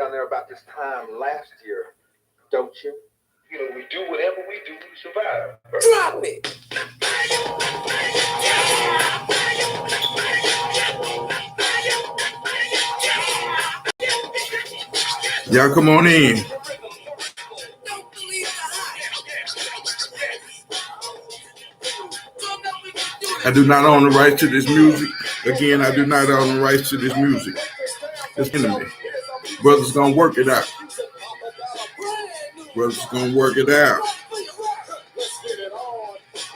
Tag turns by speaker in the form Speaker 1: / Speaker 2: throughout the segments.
Speaker 1: down there about this time last year, don't you? You know, we do whatever we do to survive. Drop it!
Speaker 2: Y'all come on in. I do not own the rights to this music. Again, I do not own the rights to this music. It's enemy. Brothers gonna work it out. Brothers gonna work it out.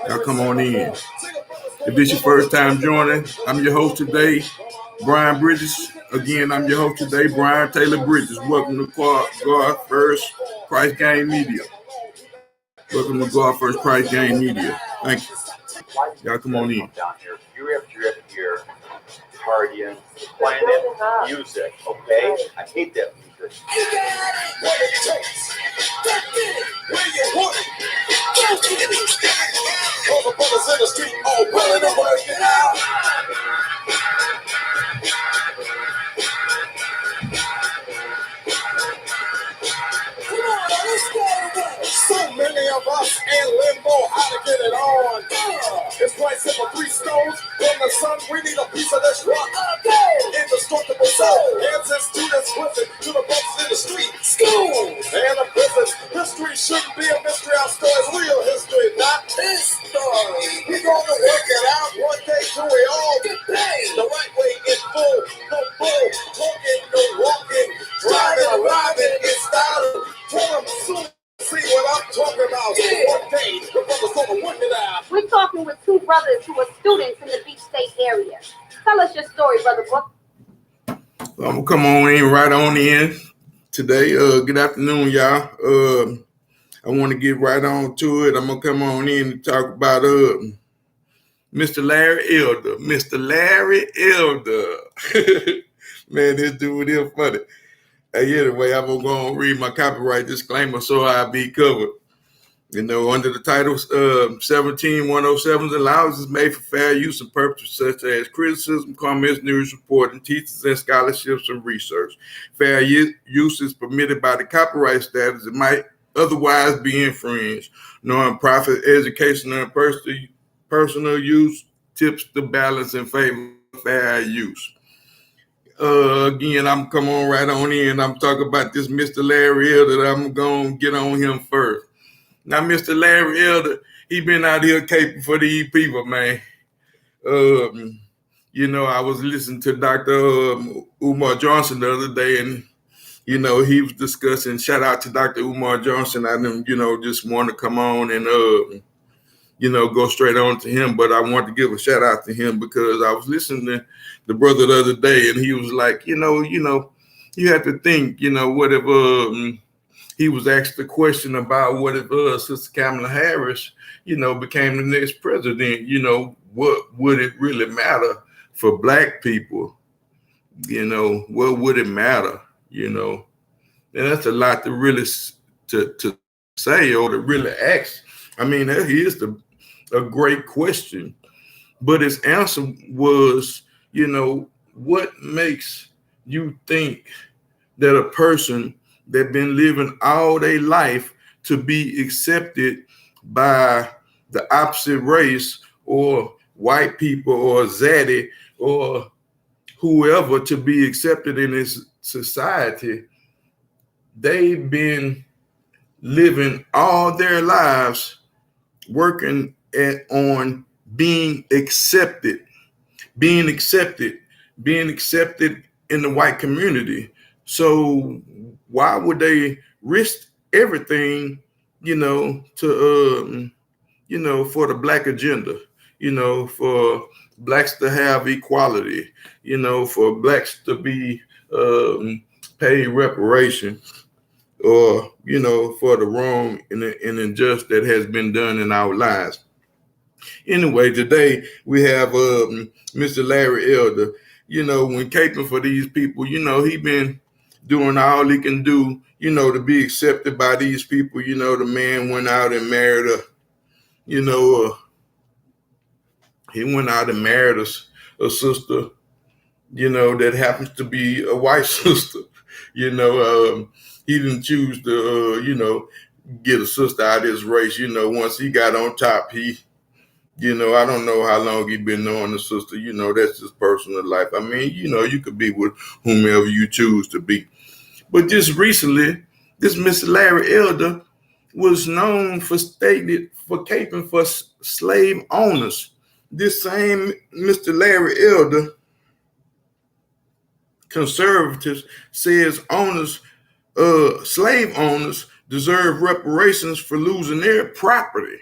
Speaker 2: Y'all come on in. If this your first time joining, I'm your host today, Brian Bridges. Again, I'm your host today, Brian Taylor Bridges. Welcome to God First Christ Game Media. Welcome to God First Christ Game Media. Thank you. Y'all come on in.
Speaker 1: Down here, year after year after year, partying, playing that music, okay? I hate that music. You got it. What it takes. Don't get it. Where you want it. Don't get it. All the brothers in the street all willing to work it out. So many of us in limbo, how to get it on. It's quite simple, 3 stones from the sun. We need a piece of this rock. Indestructible soul. Answers to this prison, to the brothers in the street. School and the prisons. History shouldn't be a mystery. Our story's real history, not this story. We're gonna work it out one day till we all get paid. The right way in full, no bull, talking, no walking, driving, arriving in style. Tell them soon. See what I'm talking about. One day, the brothers gonna work it out.
Speaker 3: We're talking with 2 brothers who are students in the Beach State area. Tell us your story, Brother Book.
Speaker 2: I'm gonna come on in right on in today. Good afternoon, y'all. I want to get right on to it. I'm gonna come on in and talk about Mr. Larry Elder. Mr. Larry Elder. Man, this dude is funny. Hey, anyway, I'm going to go and read my copyright disclaimer so I'll be covered. You know, under the title 17107, allowances made for fair use and purposes such as criticism, comments, news reporting, teachers and scholarships and research. Fair use is permitted by the copyright status. It might otherwise be infringed. Non-profit educational and personal use tips the balance in favor of fair use. Again, I'm come on right on in. I'm talking about this Mr. Larry Elder. I'm going to get on him first. Now, Mr. Larry Elder, he been out here caping for these people, man. You know, I was listening to Dr. Umar Johnson the other day, and, you know, he was discussing, shout out to Dr. Umar Johnson. I didn't, you know, just want to come on and, you know, go straight on to him. But I want to give a shout out to him because I was listening to the brother the other day, and he was like, you know, you have to think, you know, what if he was asked the question about what if Sister Kamala Harris, you know, became the next president, you know, what would it really matter for Black people? You know, what would it matter? You know, and that's a lot to really to say or to really ask. I mean, that is a great question, but his answer was, you know, what makes you think that a person that been living all their life to be accepted by the opposite race or white people or Zaddy or whoever to be accepted in this society, they've been living all their lives working on being accepted in the white community. So why would they risk everything, you know, to, you know, for the Black agenda, you know, for Blacks to have equality, you know, for Blacks to be paid reparations, or, you know, for the wrong and unjust that has been done in our lives. Anyway, today we have Mr. Larry Elder. You know, when caping for these people, you know, he been doing all he can do, you know, to be accepted by these people. You know, the man went out and married a sister, you know, that happens to be a white sister. You know, he didn't choose to, get a sister out of this race. You know, once he got on top, I don't know how long he been knowing the sister. You know, that's his personal life. I mean, you could be with whomever you choose to be. But just recently, this Mr. Larry Elder was known for caping for slave owners. This same Mr. Larry Elder, conservatives, says slave owners deserve reparations for losing their property.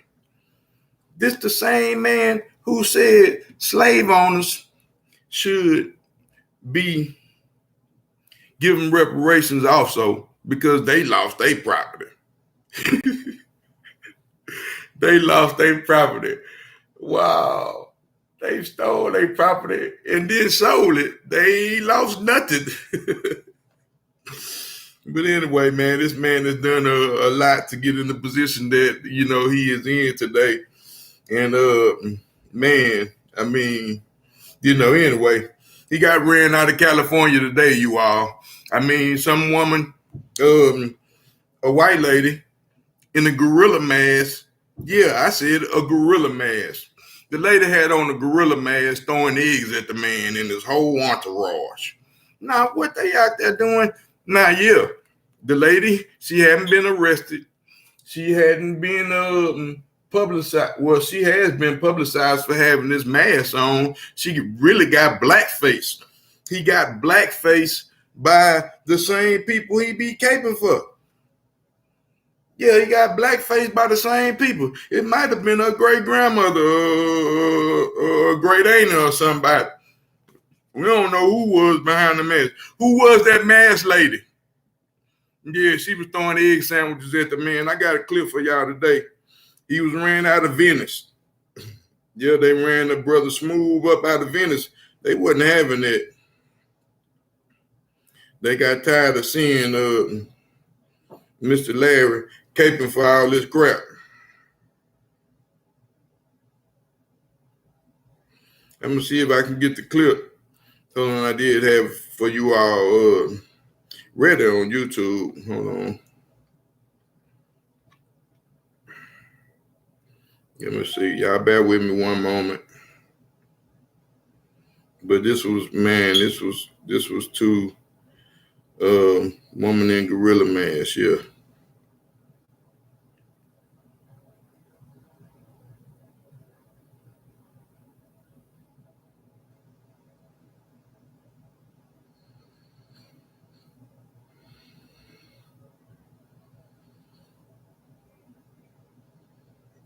Speaker 2: This the same man who said slave owners should be given reparations also because they lost their property. They lost their property. Wow. They stole their property and then sold it. They lost nothing. But anyway, man, this man has done a lot to get in the position that, he is in today. And, man, I mean, anyway, he got ran out of California today, you all. I mean, some woman, a white lady in a gorilla mask. Yeah, I said a gorilla mask. The lady had on a gorilla mask throwing eggs at the man and his whole entourage. Now, what they out there doing? Now, yeah, the lady, she hadn't been arrested. She hadn't been publicized. Well, she has been publicized for having this mask on. She really got blackface. He got blackface by the same people he be caping for. Yeah, he got blackface by the same people. It might have been her great grandmother or great aunt or somebody. We don't know who was behind the mask. Who was that mask lady? Yeah, she was throwing egg sandwiches at the man. I got a clip for y'all today. He was ran out of Venice. Yeah, they ran the brother Smooth up out of Venice. They wasn't having that. They got tired of seeing Mr. Larry caping for all this crap. I'm going to see if I can get the clip. Hold on, I did have for you all read it on YouTube. Hold on. Let me see. Y'all bear with me one moment. But this was two woman in gorilla mask, yeah.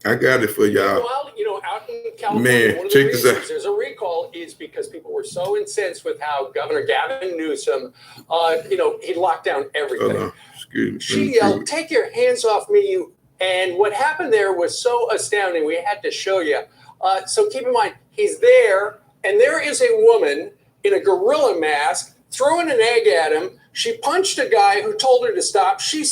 Speaker 2: I got it for y'all.
Speaker 4: Well, out in California,
Speaker 2: man,
Speaker 4: one of
Speaker 2: check
Speaker 4: the
Speaker 2: this
Speaker 4: reasons
Speaker 2: out.
Speaker 4: There's a recall is because people were so incensed with how Governor Gavin Newsom, he locked down everything.
Speaker 2: Excuse me.
Speaker 4: She yelled, "Take your hands off me, you!" And what happened there was so astounding. We had to show you. So keep in mind, he's there, and there is a woman in a gorilla mask throwing an egg at him. She punched a guy who told her to stop. She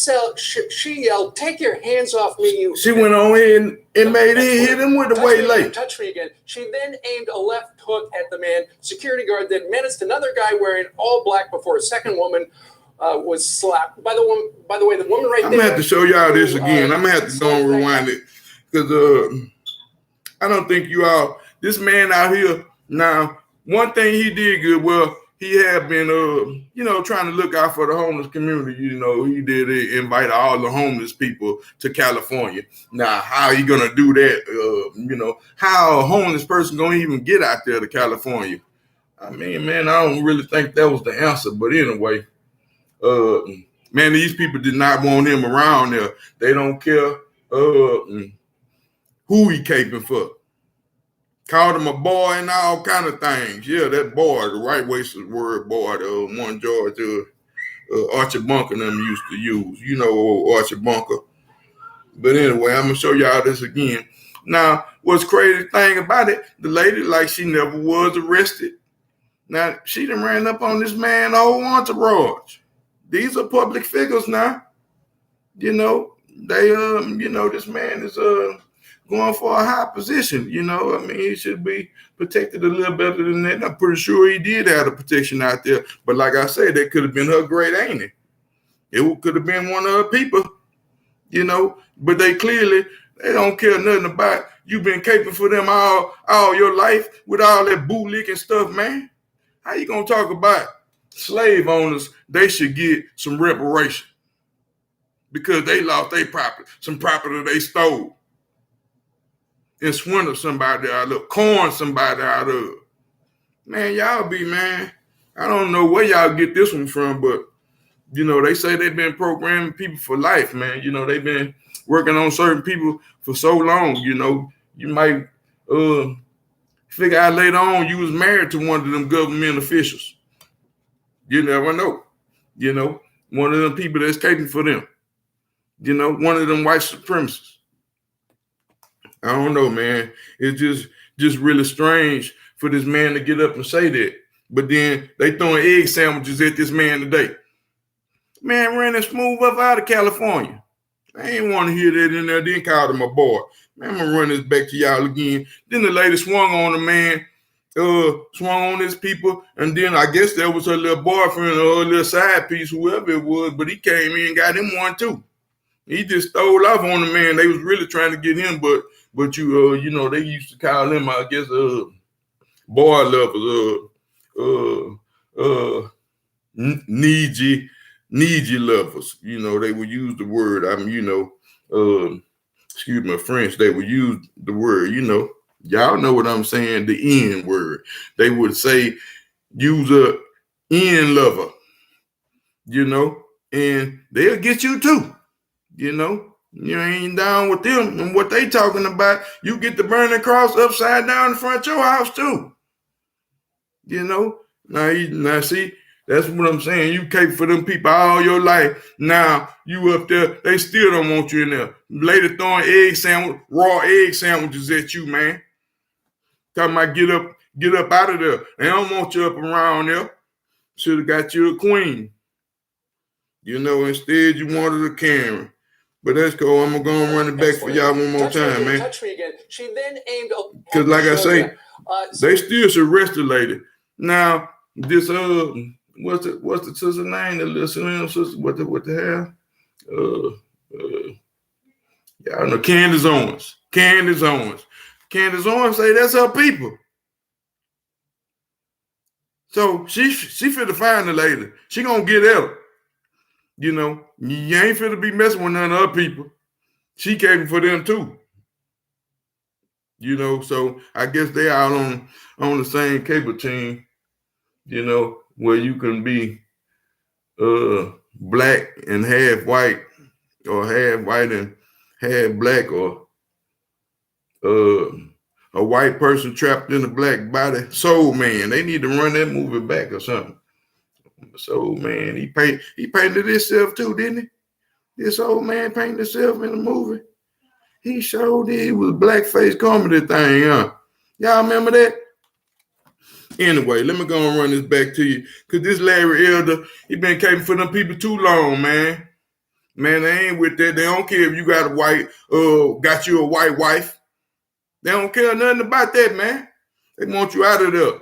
Speaker 4: yelled, "Take your hands off me, you!"
Speaker 2: She went on in and made hit him with the way late.
Speaker 4: Touch me again. She then aimed a left hook at the man. Security guard then menaced another guy wearing all black before a second woman was slapped. By the way, the woman right there.
Speaker 2: I'm gonna have to show y'all this again. I'm gonna have to go and rewind it because I don't think you all. This man out here now. One thing he did good. Well, he had been trying to look out for the homeless community. He did invite all the homeless people to California. Now, how he gonna do that? How a homeless person gonna even get out there to California? I mean, man, I don't really think that was the answer. But anyway, man, these people did not want him around there. They don't care who he caping for. Called him a boy and all kind of things. Yeah, that boy, the right way to the word boy, the one George Archie Bunker them used to use. Archie Bunker. But anyway, I'm going to show y'all this again. Now, what's crazy thing about it, the lady, like she never was arrested. Now, she done ran up on this man whole entourage. These are public figures now. They, this man is going for a high position. You know, I mean, he should be protected a little better than that. And I'm pretty sure he did have the protection out there. But like I said, that could have been her great auntie. It could have been one of her people, you know. But they don't care nothing about you been caping for them all your life with all that bootlicking stuff, man. How you gonna talk about slave owners? They should get some reparation because they lost their property, some property they stole and swindled somebody out of, corn somebody out of. Man, man, I don't know where y'all get this one from, but, you know, they say they've been programming people for life, man. You know, they've been working on certain people for so long, you know. You might figure out later on you was married to one of them government officials. You never know. You know, one of them people that's caping for them. You know, one of them white supremacists. I don't know, man. It's just really strange for this man to get up and say that. But then they throwing egg sandwiches at this man today. Man ran and smooth up out of California. I ain't want to hear that in there. Then called him a boy. Man, I'm gonna run this back to y'all again. Then the lady swung on the man, swung on his people, and then I guess that was her little boyfriend or her little side piece, whoever it was, but he came in and got him one too. He just stole off on the man. They was really trying to get him, but you know, they used to call him, I guess, boy lovers, needy lovers. You know, they would use the word. I mean, you know, excuse my French, they would use the word, you know, y'all know what I'm saying, the N word. They would say, use a N lover, you know, and they'll get you too, you know. You ain't down with them and what they talking about, you get the burning cross upside down in front of your house too. You know, now see, that's what I'm saying. You cape for them people all your life. Now you up there, they still don't want you in there. Later throwing raw egg sandwiches at you, man. Talking about get up out of there. They don't want you up around there. Should have got you a queen. You know, instead you wanted a Karen. But that's cool. I'm going to run it back for y'all one more time, man.
Speaker 4: Touch me again. She then aimed.
Speaker 2: Because like I say, they still should arrest the lady. Now, this what's the sister name? The little Slim sister. What the hell? Y'all know Candace Owens. Candace Owens say that's her people. So she finna find the lady. She gonna get at her. You know, you ain't finna be messing with none of her people. She came for them too. You know, so I guess they all on the same cable team, you know, where you can be black and half white, or half white and half black, or a white person trapped in a black body. Soul Man. They need to run that movie back or something. Soul Man. He painted himself too, didn't he? This old man painted himself in the movie. He showed it. It was a blackface comedy thing, huh? Y'all remember that? Anyway, let me go and run this back to you. Because this Larry Elder, he been caping for them people too long, man. Man, they ain't with that. They don't care if you got got you a white wife. They don't care nothing about that, man. They want you out of there.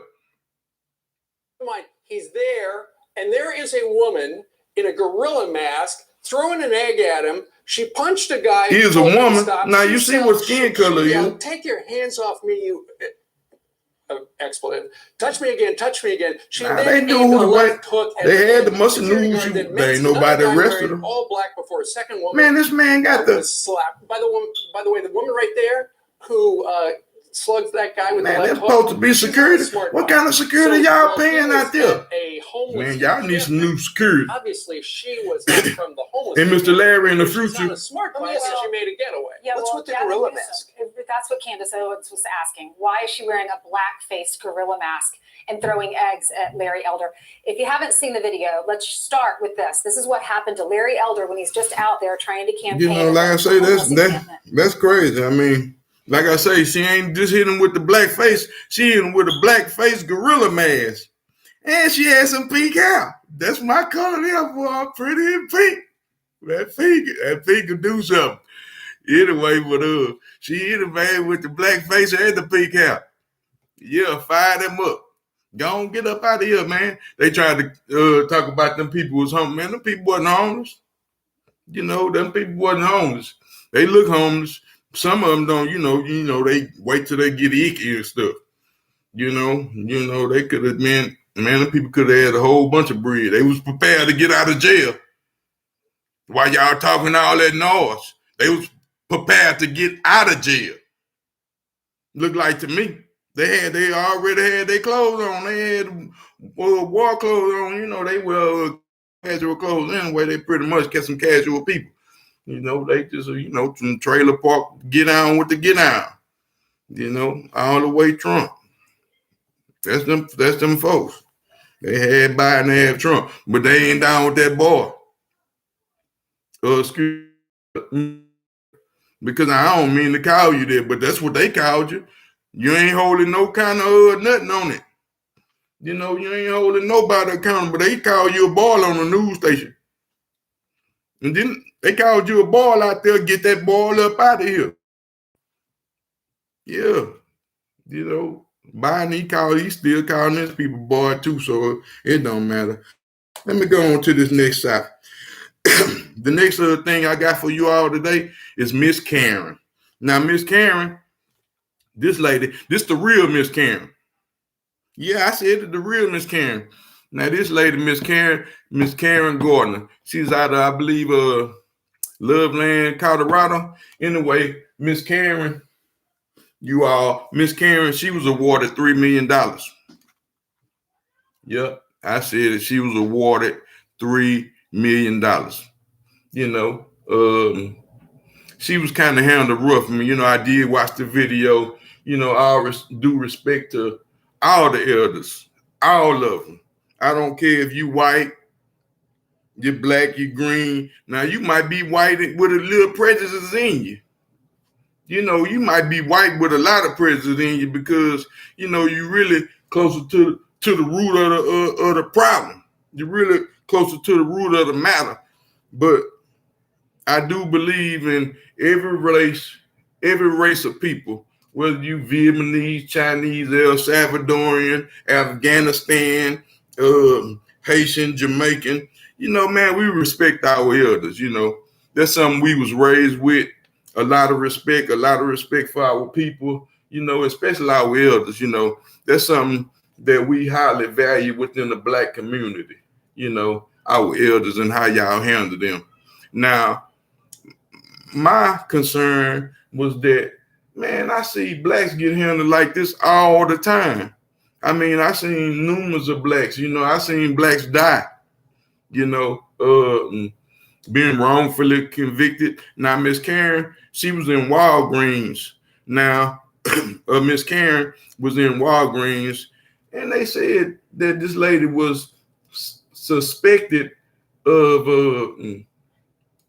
Speaker 4: He's there, and there is a woman in a gorilla mask throwing an egg at him. She punched a guy.
Speaker 2: He is a woman. Now, you see what skin color he is.
Speaker 4: Take your hands off me, you expletive. Touch me again. She then
Speaker 2: they
Speaker 4: aimed a left hook at
Speaker 2: they had the muscle news. They ain't nobody arrested him.
Speaker 4: All black before a second woman.
Speaker 2: Man, this man got the
Speaker 4: slap. By the way, the woman right there who slugs that guy with the left
Speaker 2: hook.
Speaker 4: That's
Speaker 2: supposed to be security. What kind of security y'all paying out there? Man, y'all need some new security.
Speaker 4: Obviously, she was from the homeless.
Speaker 2: And Mr. Larry in the future.
Speaker 4: She's not a smart class, and she made a getaway.
Speaker 5: Yeah,
Speaker 4: what's with the gorilla mask?
Speaker 5: That's what Candace Owens was asking. Why is she wearing a black-faced gorilla mask and throwing eggs at Larry Elder? If you haven't seen the video, let's start with this. This is what happened to Larry Elder when he's just out there trying to campaign.
Speaker 2: You know, like I say, that's crazy. I mean, like I say, she ain't just hit him with the black face. She hit him with a black face gorilla mask. And she had some pink hair. That's my color there, boy. Pretty and pink. That pink could do something. Anyway, but she hit a man with the black face and the pink hair. Yeah, fire them up. Go on, get up out of here, man. They tried to talk about them people was homeless. Man, them people wasn't homeless. You know, them people wasn't homeless. They look homeless. Some of them don't, they wait till they get icky and stuff. You know, they could have been, man, them people could have had a whole bunch of bread. They was prepared to get out of jail. While y'all talking all that noise, they was prepared to get out of jail. Look like to me. They already had their clothes on. They had war clothes on. You know, they wear casual clothes anyway. They pretty much get some casual people. You know, they just, from trailer park, get on with the get on. You know, all the way Trump. That's them folks. They had Biden, they had Trump, but they ain't down with that boy. Excuse me. Because I don't mean to call you that, but that's what they called you. You ain't holding no kind of nothing on it. You know, you ain't holding nobody accountable. They call you a ball on the news station. And then they called you a ball out there, get that ball up out of here. Yeah. You know, Biden, he's still calling his people boy too, so it don't matter. Let me go on to this next side. The next thing I got for you all today is Miss Karen. Now, Miss Karen, this lady, this the real Miss Karen. Yeah, I said it, the real Miss Karen. Now, this lady, Miss Karen Gardner, she's out of, I believe, Loveland, Colorado. Anyway, Miss Karen, Miss Karen, she was awarded $3 million. Yep, I said it. She was awarded $3 million. You know, she was kind of handled rough. I mean, you know, I did watch the video. You know, I do respect to all the elders, all of them. I don't care if you white, you're black, you're green. Now, you might be white with a little prejudice in you. You know, you might be white with a lot of prejudice in you because, you know, you're really closer to the root of the problem. You're really closer to the root of the matter. But I do believe in every race of people, whether you Vietnamese, Chinese, El Salvadorian, Afghanistan, Haitian, Jamaican. You know, man, we respect our elders. You know, that's something we was raised with. A lot of respect for our people. You know, especially our elders. You know, that's something that we highly value within the Black community. You know, our elders and how y'all handle them. Now, my concern was that, man, I see blacks get handled like this all the time. I mean, I seen numerous of blacks, you know, I seen blacks die, you know, being wrongfully convicted. Now, Miss Karen, she was in Walgreens. Now, Miss Karen was in Walgreens, and they said that this lady was suspected of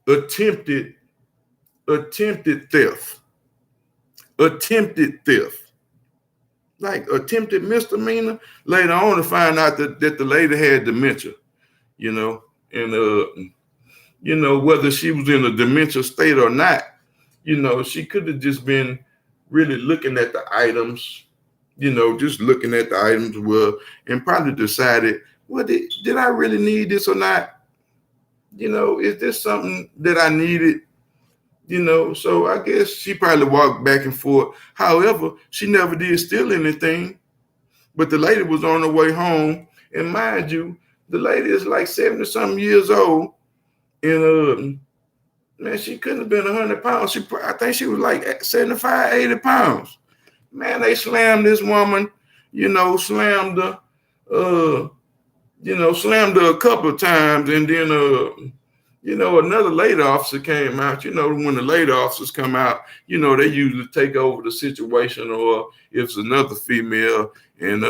Speaker 2: attempted theft. Like attempted misdemeanor. Later on to find out that the lady had dementia, you know, and you know, whether she was in a dementia state or not, you know, she could have just been really looking at the items, you know, just looking at the items well, and probably decided, well, did I really need this or not? You know, is this something that I needed? You know, so I guess she probably walked back and forth. However, she never did steal anything. But the lady was on her way home. And mind you, the lady is like 70-something years old. And man, she couldn't have been 100 pounds. I think she was like 75, 80 pounds. Man, they slammed this woman, you know, slammed her a couple of times. And then you know, another lady officer came out. You know, when the lady officers come out, you know, they usually take over the situation, or if it's another female, and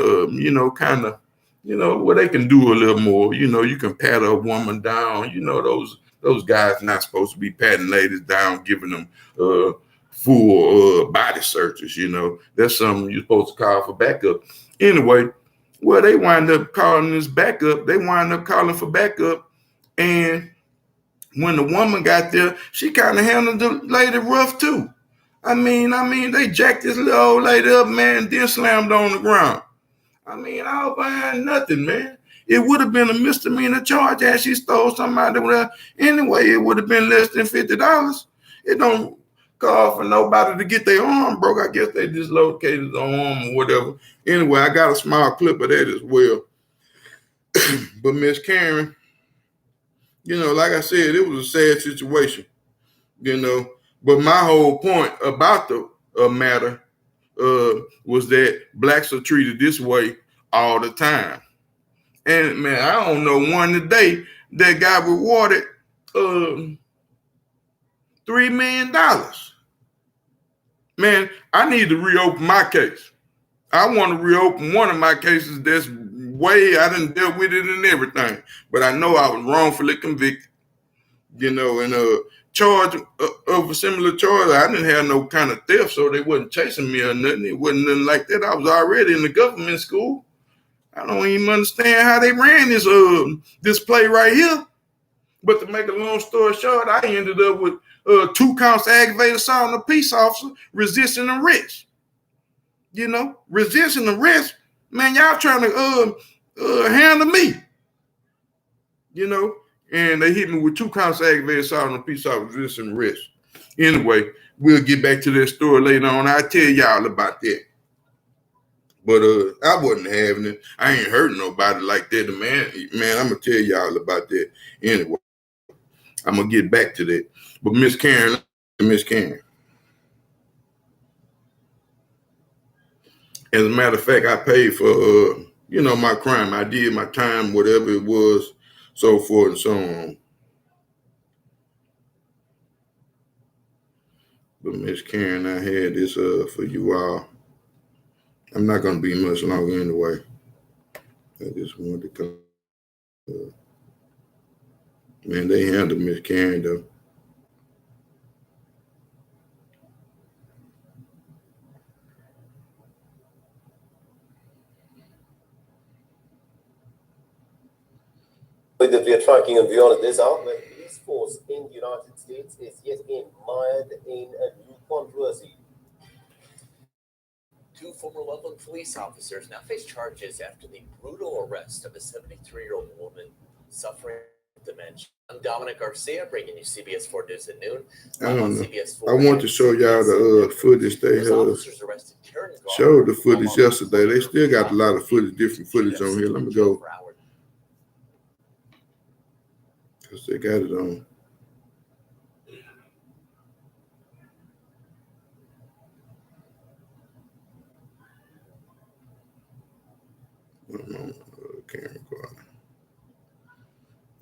Speaker 2: you know, kind of, you know, well, they can do a little more. You know, you can pat a woman down. You know, those guys not supposed to be patting ladies down, giving them full body searches. You know, that's something you're supposed to call for backup. Anyway, well, they wind up calling this backup. They wind up calling for backup, and when the woman got there, she kind of handled the lady rough too. I mean, they jacked this little old lady up, man, then slammed her on the ground. I mean, all behind nothing, man. It would have been a misdemeanor charge as she stole somebody with her. Anyway, it would have been less than $50. It don't call for nobody to get their arm broke. I guess they dislocated the arm or whatever. Anyway, I got a small clip of that as well. But Miss Karen, you know, like I said, it was a sad situation, you know. But my whole point about the matter was that blacks are treated this way all the time. And man, I don't know one today that got rewarded $3 million. Man, I need to reopen my case. I want to reopen one of my cases that's way I done dealt with it and everything. But I know I was wrongfully convicted, you know, and charge of a similar charge. I didn't have no kind of theft, so they wasn't chasing me or nothing. It wasn't nothing like that. I was already in the government school. I don't even understand how they ran this play right here. But to make a long story short, I ended up with 2 counts of aggravated assault on a peace officer, resisting arrest. You know, resisting arrest, man, y'all trying to handle me. You know, and they hit me with 2 counts of aggravated assault on a peace officer, resisting arrest. Anyway, we'll get back to that story later on. I'll tell y'all about that. But I wasn't having it. I ain't hurting nobody like that. Man, I'm gonna tell y'all about that. Anyway, I'm gonna get back to that. But Miss Karen, as a matter of fact, I paid for you know, my crime. I did my time, whatever it was, so forth and so on. But Miss Karen, I had this for you all. I'm not gonna be much longer anyway. I just wanted to come. Man, they handled Miss Karen though.
Speaker 1: That we are tracking and beyond this outlet, police force in the United States is yet again mired in a new controversy.
Speaker 6: 2 former Loveland police officers now face charges after the brutal arrest of a 73-year-old woman suffering dementia. I'm Dominic Garcia, bringing you CBS 4 News at noon.
Speaker 2: I don't know. I want to show y'all the footage they showed the footage yesterday. They still got a lot of footage, different footage on here. Let me go. Because they got it on. Camera quiet.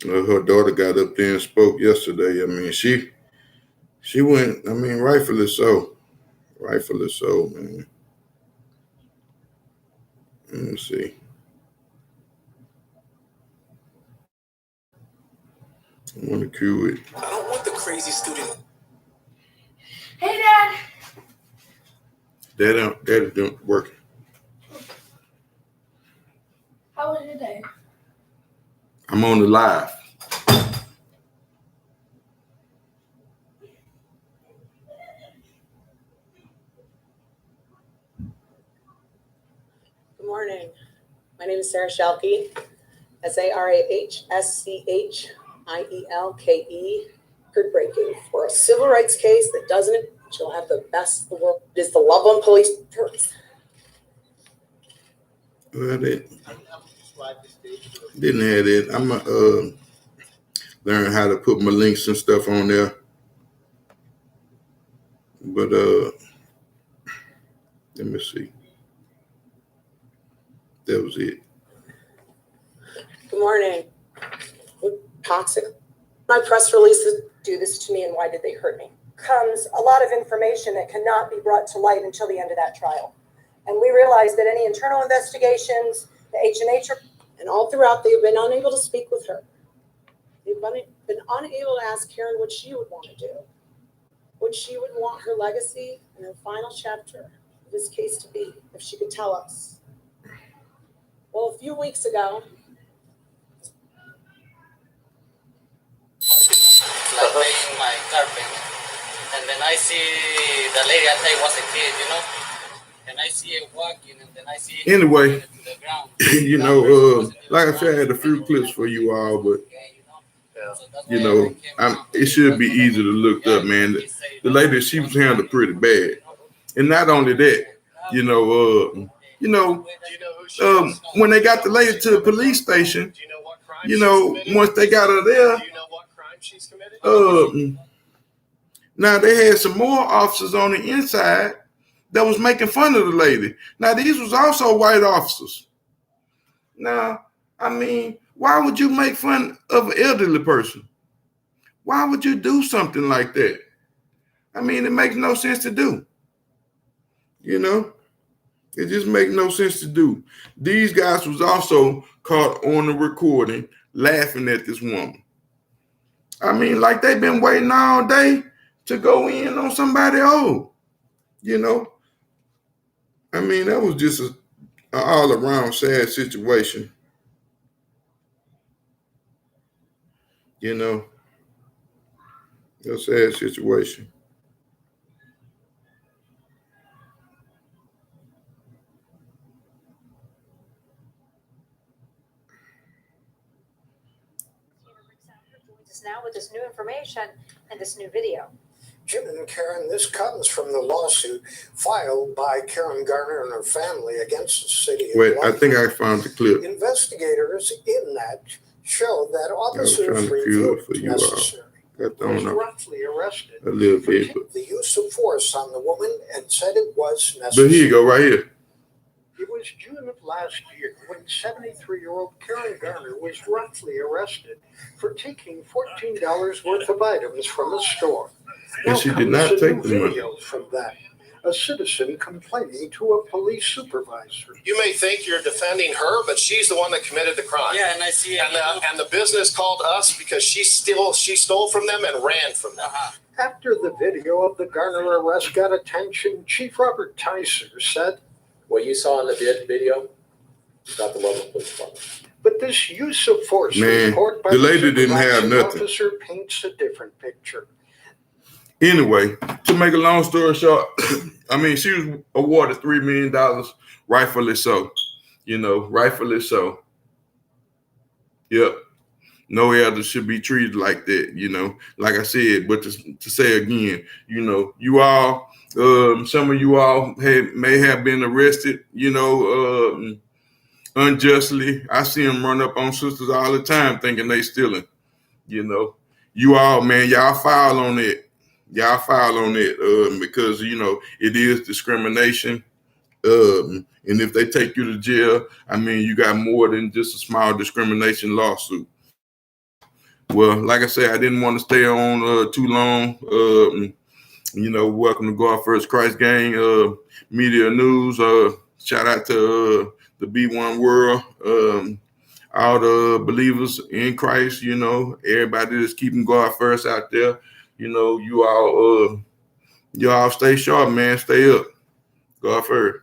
Speaker 2: Her daughter got up there and spoke yesterday. I mean, she went, I mean, rightfully so. Rightfully so, man. Let me see. I want to cue it.
Speaker 6: I don't want the crazy student.
Speaker 7: Hey, Dad.
Speaker 2: That isn't working.
Speaker 7: How was your day?
Speaker 2: I'm on the live.
Speaker 8: Good morning. My name is Sarah Schalke, SARAHSCHIELKE. Breaking for a civil rights case that doesn't, she'll have the best in the world. It is the Loveland Police Department.
Speaker 2: Well, they didn't have it. I'm going to learn how to put my links and stuff on there. But let me see. That was it.
Speaker 8: Good morning. Toxic. My press releases do this to me, and why did they hurt me? Comes a lot of information that cannot be brought to light until the end of that trial. And we realized that any internal investigations, the H&H, and all throughout, they've been unable to speak with her. They've been unable to ask Karen what she would want to do, what she would want her legacy and her final chapter of this case to be, if she could tell us. Well, a few weeks ago,
Speaker 9: like making my carpet. And then I see the lady, I thought it was a kid, you know. And I see it walking, and then I see it
Speaker 2: Anyway,
Speaker 9: to the ground.
Speaker 2: you know, like I said, I had a few clips for you all, but you know, it should be easy to look up, man. The lady, she was handled pretty bad, and not only that, when they got the lady to the police station, once they got her there, now they had some more officers on the inside that was making fun of the lady. Now these was also white officers. Now, I mean, why would you make fun of an elderly person? Why would you do something like that? I mean, it makes no sense to do. It just makes no sense to do. These guys was also caught on the recording laughing at this woman. I mean, like they've been waiting all day to go in on somebody old. I mean, that was just an all-around sad situation. A sad situation.
Speaker 5: Now with this new information and this new video.
Speaker 10: Jim and Karen, this comes from the lawsuit filed by Karen Garner and her family against the city.
Speaker 2: Wait, I think I found the clip.
Speaker 10: Investigators in that show that officers reviewed necessary. Was roughly arrested
Speaker 2: a little bit,
Speaker 10: for the use of force on the woman and said it was necessary.
Speaker 2: But here you go, right here.
Speaker 10: It was June of last year when 73-year-old Karen Garner was roughly arrested for taking $14 worth of items from a store.
Speaker 2: And she did not take the money.
Speaker 10: From that, a citizen complaining to a police supervisor.
Speaker 11: You may think you're defending her, but she's the one that committed the crime.
Speaker 9: Yeah, and I see it.
Speaker 11: And the business called us because she stole from them and ran from them.
Speaker 10: After the video of the Garner arrest got attention, Chief Robert Tyser said,
Speaker 4: What you saw in the video, got the local police department.
Speaker 10: But this use of force report by
Speaker 2: the lady didn't have nothing.
Speaker 10: Officer paints a different picture.
Speaker 2: Anyway, to make a long story short, I mean, she was awarded $3 million, rightfully so. Rightfully so. Yep. No elder should be treated like that, like I said, but to say again, you all, some of you all may have been arrested, unjustly. I see them run up on sisters all the time thinking they stealing, You all, man, y'all file on it. Y'all file on it because, it is discrimination. And if they take you to jail, I mean, you got more than just a small discrimination lawsuit. Well, like I said, I didn't want to stay on too long. Welcome to God First Christ Gang Media News. Shout out to the B1 World, all the believers in Christ, everybody that's keeping God first out there. You all stay sharp, man. Stay up. God first.